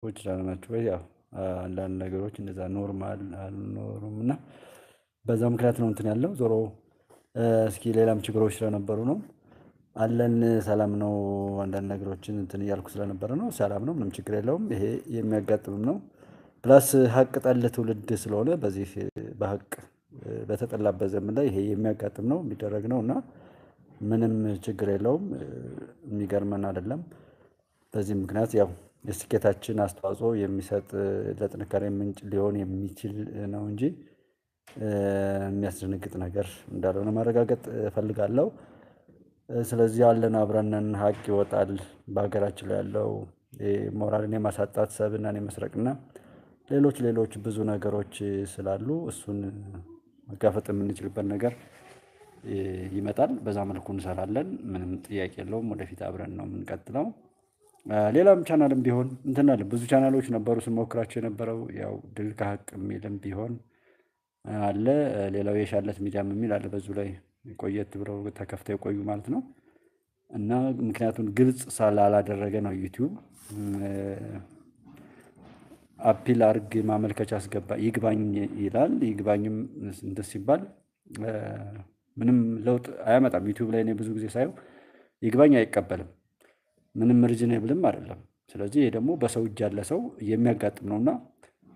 ናቸው ወይ? ያው አንዳንድ ነገሮች እንደዛ ኖርማል አልኖሩም እና በዛ ምክንያት ነው እንትን ያለው ዞሮ እስኪ ሌላም ችግሮች ስለነበሩ ነው አለን ሰላም ነው። አንዳንድ ነገሮችን እንትን እያልኩ ስለነበረ ነው ሰላም ነው ምንም ችግር የለውም ይሄ የሚያጋጥምም ነው። ፕላስ ሀቅ ጠል ትውልድ ስለሆነ በዚህ በሀቅ በተጠላበት ዘመን ላይ ይሄ የሚያጋጥም ነው የሚደረግ ነው እና ምንም ችግር የለውም። የሚገርመን አይደለም። በዚህ ምክንያት ያው የስኬታችን አስተዋጽኦ የሚሰጥ ለጥንካሬ ምንጭ ሊሆን የሚችል ነው እንጂ የሚያስደነግጥ ነገር እንዳልሆነ ማረጋገጥ እፈልጋለሁ። ስለዚህ ያለን አብረን ነን ሀቅ ይወጣል በሀገራችን ላይ ያለው ሞራልን የማሳጣት ሰብዕናን የመስረቅና ሌሎች ሌሎች ብዙ ነገሮች ስላሉ እሱን መጋፈጥ የምንችልበት ነገር ይመጣል በዛ መልኩ እንሰራለን ምንም ጥያቄ የለውም ወደፊት አብረን ነው የምንቀጥለው። ሌላም ቻናልም ቢሆን እንትን አለ ብዙ ቻናሎች ነበሩ ስንሞክራቸው የነበረው ያው ድል ከሀቅ የሚልም ቢሆን አለ ሌላው የሻለት ሚዲያም የሚል አለ በዙ ላይ ቆየት ብለው ተከፍተው የቆዩ ማለት ነው። እና ምክንያቱም ግልጽ ስላላደረገ ነው ዩቲዩብ አፒል አድርግ ማመልከቻ አስገባ ይግባኝ ይላል ይግባኝም እንትን ሲባል ምንም ለውጥ አያመጣም። ዩቲዩብ ላይ እኔ ብዙ ጊዜ ሳየው ይግባኝ አይቀበልም ምንም ሪዝኔብልም አይደለም። ስለዚህ ይሄ ደግሞ በሰው እጅ ያለ ሰው የሚያጋጥም ነውና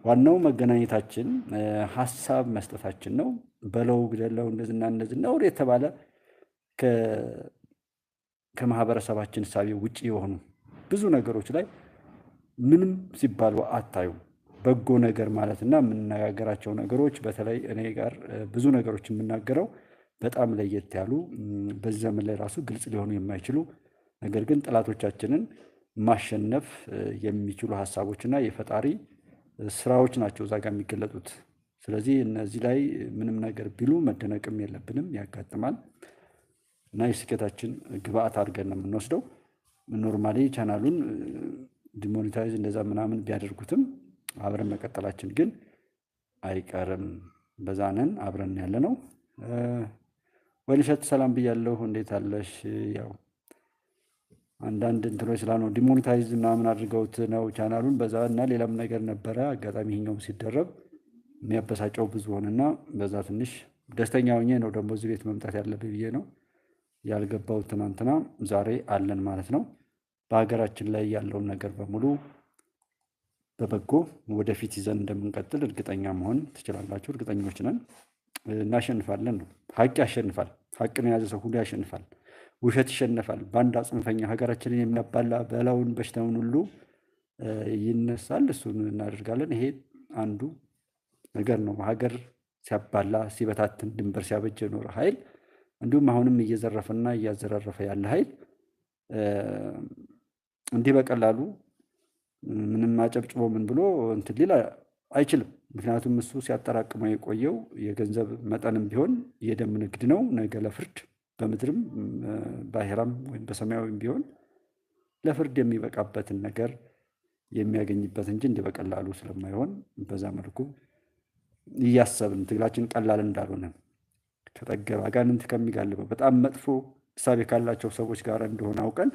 ዋናው መገናኘታችን ሀሳብ መስጠታችን ነው። በለው ግደለው እንደዚህና እንደዚህ ነውር የተባለ ከማህበረሰባችን እሳቤ ውጪ የሆኑ ብዙ ነገሮች ላይ ምንም ሲባሉ አታዩም። በጎ ነገር ማለት እና የምንነጋገራቸው ነገሮች በተለይ እኔ ጋር ብዙ ነገሮች የምናገረው በጣም ለየት ያሉ በዚህ ዘመን ላይ ራሱ ግልጽ ሊሆኑ የማይችሉ ነገር ግን ጠላቶቻችንን ማሸነፍ የሚችሉ ሀሳቦች እና የፈጣሪ ስራዎች ናቸው እዛ ጋር የሚገለጡት። ስለዚህ እነዚህ ላይ ምንም ነገር ቢሉ መደነቅም የለብንም ያጋጥማል። እና የስኬታችን ግብአት አድርገን ነው የምንወስደው። ኖርማሊ ቻናሉን ዲሞኔታይዝ እንደዛ ምናምን ቢያደርጉትም አብረን መቀጠላችን ግን አይቀርም። በዛ ነን አብረን ያለነው። ወይንሸት ሰላም ብያለሁ እንዴት አለሽ? ያው አንዳንድ እንትኖች ስላልነው ዲሞኔታይዝ ምናምን አድርገውት ነው ቻናሉን በዛ እና ሌላም ነገር ነበረ አጋጣሚ ይሄኛውም ሲደረግ የሚያበሳጨው ብዙ ሆነና በዛ ትንሽ ደስተኛ ሆኜ ነው ደግሞ እዚህ ቤት መምጣት ያለብኝ ብዬ ነው ያልገባው ትናንትና ዛሬ አለን ማለት ነው። በሀገራችን ላይ ያለውን ነገር በሙሉ በበጎ ወደፊት ይዘን እንደምንቀጥል እርግጠኛ መሆን ትችላላችሁ እርግጠኞች ነን። እናሸንፋለን ነው ሀቅ ያሸንፋል ሀቅን የያዘ ሰው ሁሉ ያሸንፋል። ውሸት ይሸነፋል ባንዳ ጽንፈኛ ሀገራችንን የሚያባላ በላውን በሽታውን ሁሉ ይነሳል እሱን እናደርጋለን ይሄ አንዱ ነገር ነው። ሀገር ሲያባላ ሲበታትን ድንበር ሲያበጅ የኖረ ሀይል እንዲሁም አሁንም እየዘረፈና እያዘራረፈ ያለ ሀይል እንዲህ በቀላሉ ምንም አጨብጭቦ ምን ብሎ እንትን ሊል አይችልም። ምክንያቱም እሱ ሲያጠራቅመው የቆየው የገንዘብ መጠንም ቢሆን የደም ንግድ ነው። ነገ ለፍርድ በምድርም በአሄራም ወይም በሰማያዊም ቢሆን ለፍርድ የሚበቃበትን ነገር የሚያገኝበት እንጂ እንዲህ በቀላሉ ስለማይሆን በዛ መልኩ እያሰብን ትግላችን ቀላል እንዳልሆነ ከጠገበ አጋንንት ከሚጋልበው በጣም መጥፎ እሳቤ ካላቸው ሰዎች ጋር እንደሆነ አውቀን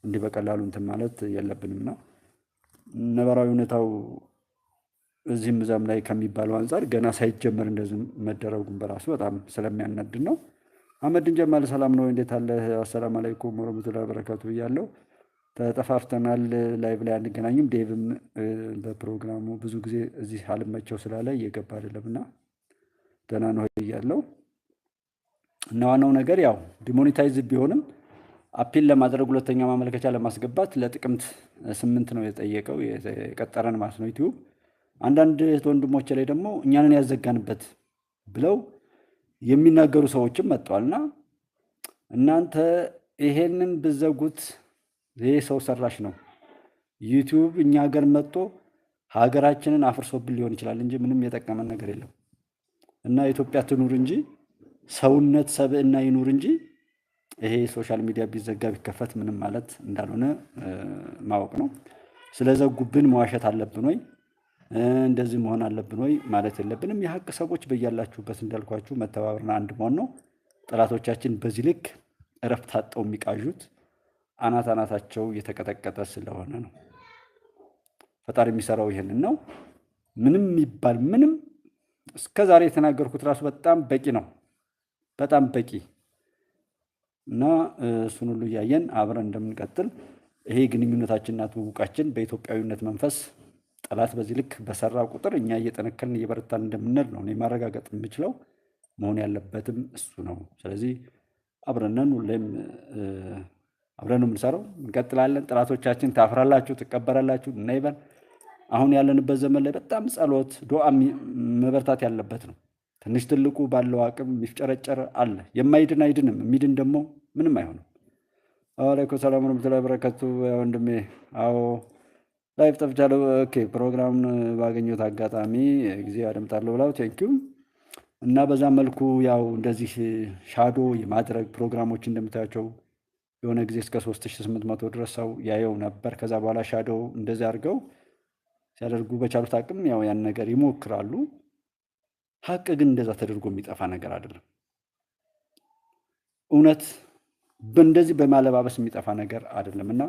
እንዲህ በቀላሉ እንትን ማለት የለብንምና ነባራዊ ሁኔታው እዚህም እዛም ላይ ከሚባለው አንፃር ገና ሳይጀመር እንደዚህ መደረጉን በራሱ በጣም ስለሚያናድድ ነው። አህመድን ጀማል ሰላም ነው እንዴት አለ? አሰላሙ አለይኩም ወረህመቱላሂ ወበረካቱ ብያለሁ። ተጠፋፍተናል ላይቭ ላይ አንገናኝም። ዴቭም በፕሮግራሙ ብዙ ጊዜ እዚህ አልመቸው ስላለ እየገባ አይደለምና ደህና ነው እያለው እና ዋናው ነገር ያው ዲሞኔታይዝ ቢሆንም አፒል ለማድረግ ሁለተኛ ማመልከቻ ለማስገባት ለጥቅምት 8 ነው የጠየቀው የቀጠረን ማለት ነው ዩቲዩብ። አንዳንድ እህት ወንድሞቼ ላይ ደግሞ እኛንን ያዘጋንበት ብለው የሚናገሩ ሰዎችም መጥተዋልና እናንተ ይሄንን ብዘጉት ይሄ ሰው ሰራሽ ነው። ዩቲዩብ እኛ ሀገር መጥቶ ሀገራችንን አፍርሶብን ሊሆን ይችላል እንጂ ምንም የጠቀመን ነገር የለም። እና ኢትዮጵያ ትኑር እንጂ ሰውነት ሰብዕና ይኑር እንጂ ይሄ ሶሻል ሚዲያ ቢዘጋ ቢከፈት ምንም ማለት እንዳልሆነ ማወቅ ነው። ስለዘጉብን መዋሸት አለብን ወይ እንደዚህ መሆን አለብን ወይ ማለት የለብንም። የሀቅ ሰዎች በያላችሁበት እንዳልኳችሁ መተባበርና አንድ መሆን ነው። ጠላቶቻችን በዚህ ልክ እረፍት አጠው የሚቃዡት አናት አናታቸው እየተቀጠቀጠ ስለሆነ ነው። ፈጣሪ የሚሰራው ይሄንን ነው። ምንም የሚባል ምንም እስከዛሬ የተናገርኩት ራሱ በጣም በቂ ነው፣ በጣም በቂ እና እሱን ሁሉ እያየን አብረን እንደምንቀጥል ይሄ ግንኙነታችንና ትውውቃችን በኢትዮጵያዊነት መንፈስ ጠላት በዚህ ልክ በሰራ ቁጥር እኛ እየጠነከርን እየበረታን እንደምንል ነው እኔ ማረጋገጥ የምችለው። መሆን ያለበትም እሱ ነው። ስለዚህ አብረነን ሁሌም አብረን ነው የምንሰራው፣ እንቀጥላለን። ጠላቶቻችን ታፍራላችሁ፣ ትቀበራላችሁ እና ይበል። አሁን ያለንበት ዘመን ላይ በጣም ጸሎት፣ ዱዓ መበርታት ያለበት ነው። ትንሽ ትልቁ ባለው አቅም የሚፍጨረጨር አለ። የማይድን አይድንም፣ የሚድን ደግሞ ምንም አይሆንም። አለይኩም ሰላም ወራህመቱላሂ ወበረካቱ ወንድሜ። አዎ ላይፍ ጠፍቻለሁ። ኦኬ ፕሮግራሙን ባገኘሁት አጋጣሚ ጊዜ አደምጣለሁ ብላው ቴንኪው። እና በዛ መልኩ ያው እንደዚህ ሻዶ የማድረግ ፕሮግራሞች እንደምታያቸው የሆነ ጊዜ እስከ 3800 ድረስ ሰው ያየው ነበር። ከዛ በኋላ ሻዶ እንደዚህ አድርገው ሲያደርጉ በቻሉት አቅም ያው ያን ነገር ይሞክራሉ። ሀቅ ግን እንደዛ ተደርጎ የሚጠፋ ነገር አይደለም። እውነት በእንደዚህ በማለባበስ የሚጠፋ ነገር አይደለም እና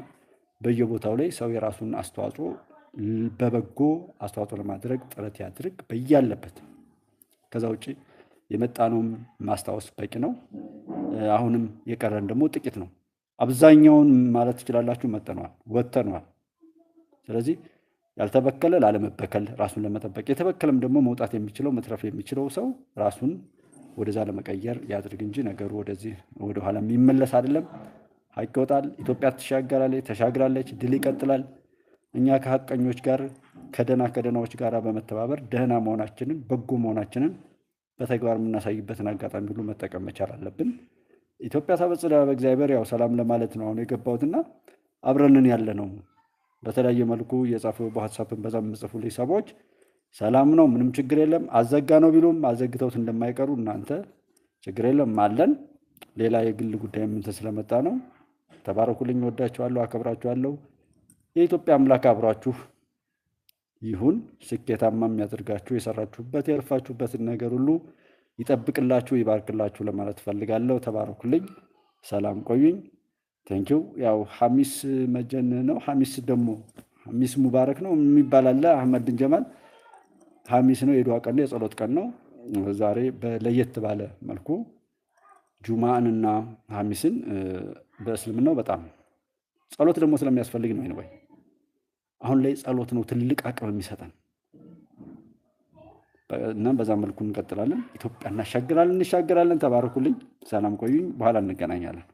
በየቦታው ላይ ሰው የራሱን አስተዋጽኦ በበጎ አስተዋጽኦ ለማድረግ ጥረት ያድርግ በያለበት። ከዛ ውጭ የመጣነውም ማስታወስ በቂ ነው። አሁንም የቀረን ደግሞ ጥቂት ነው። አብዛኛውን ማለት ትችላላችሁ መጥተነዋል፣ ወጥተነዋል። ስለዚህ ያልተበከለ ላለመበከል ራሱን ለመጠበቅ የተበከለም ደግሞ መውጣት የሚችለው መትረፍ የሚችለው ሰው ራሱን ወደዛ ለመቀየር ያድርግ እንጂ ነገሩ ወደዚህ ወደኋላ የሚመለስ አይደለም። ሀቅ ይወጣል። ኢትዮጵያ ትሻገራለች፣ ተሻግራለች፣ ድል ይቀጥላል። እኛ ከሀቀኞች ጋር ከደናዎች ጋር በመተባበር ደህና መሆናችንን በጎ መሆናችንን በተግባር የምናሳይበትን አጋጣሚ ሁሉ መጠቀም መቻል አለብን። ኢትዮጵያ ታበጽሕ በእግዚአብሔር። ያው ሰላም ለማለት ነው አሁን የገባሁትና አብረንን ያለ ነው። በተለያየ መልኩ የጻፉ በWhatsAppን በዛም የምጽፉልኝ ሰዎች ሰላም ነው፣ ምንም ችግር የለም፣ አዘጋ ነው ቢሉም አዘግተውት እንደማይቀሩ እናንተ ችግር የለም አለን። ሌላ የግል ጉዳይ ምን ስለመጣ ነው። ተባረኩልኝ። ወዳችኋለሁ፣ አከብራችኋለሁ። የኢትዮጵያ አምላክ አብሯችሁ ይሁን። ስኬታማ የሚያደርጋችሁ የሰራችሁበት የለፋችሁበትን ነገር ሁሉ ይጠብቅላችሁ፣ ይባርክላችሁ ለማለት ፈልጋለሁ። ተባረኩልኝ። ሰላም ቆዩኝ። ቴንኪው። ያው ሐሚስ መጀን ነው። ሐሚስ ደግሞ ሐሚስ ሙባረክ ነው የሚባል አለ። አህመድ ብን ጀማል ሐሚስ ነው፣ የዱዓ ቀን ነው፣ የጸሎት ቀን ነው። ዛሬ በለየት ባለ መልኩ ጁማአንና ሐሚስን በእስልምናው በጣም ጸሎት ደግሞ ስለሚያስፈልግ ነው። ወይ አሁን ላይ ጸሎት ነው ትልቅ አቅም የሚሰጠን እና በዛ መልኩ እንቀጥላለን። ኢትዮጵያ እንሻገራለን። ተባረኩልኝ። ሰላም ቆዩኝ። በኋላ እንገናኛለን።